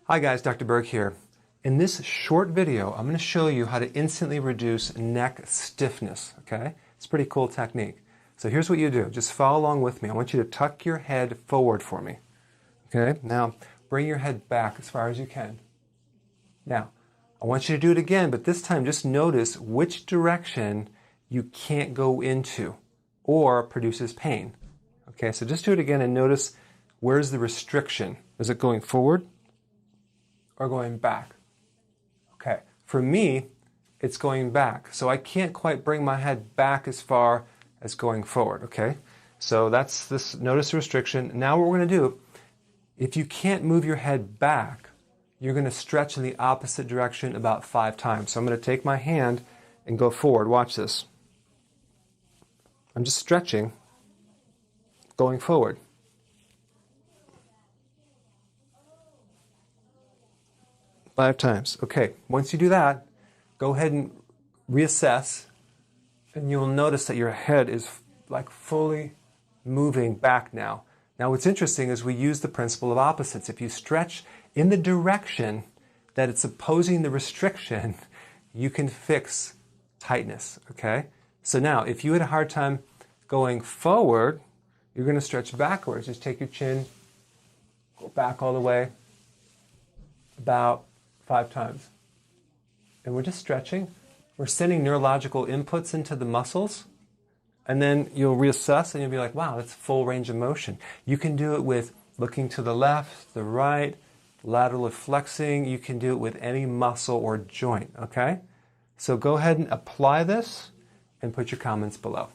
Hi guys, Dr. Berg here. In this short video, I'm going to show you how to instantly reduce neck stiffness, okay? It's a pretty cool technique. So here's what you do. Just follow along with me. I want you to tuck your head forward for me, okay? Now, bring your head back as far as you can. Now, I want you to do it again, but this time just notice which direction you can't go into or produces pain. Okay, so just do it again and notice where's the restriction. Is it going forward or going back? Okay, for me, it's going back. So I can't quite bring my head back as far as going forward, okay? So that's this, notice the restriction. Now what we're gonna do, if you can't move your head back, you're gonna stretch in the opposite direction about 5 times. So I'm gonna take my hand and go forward. Watch this. I'm just stretching, going forward. Five times. Okay, once you do that, go ahead and reassess, and you'll notice that your head is like fully moving back now. Now what's interesting is we use the principle of opposites. If you stretch in the direction that it's opposing the restriction, you can fix tightness, okay? So now, if you had a hard time going forward, you're going to stretch backwards. Just take your chin, go back all the way, about 5 times. And we're just stretching. We're sending neurological inputs into the muscles, and then you'll reassess and you'll be like, wow, that's full range of motion. You can do it with looking to the left, the right, laterally flexing. You can do it with any muscle or joint, okay? So go ahead and apply this and put your comments below.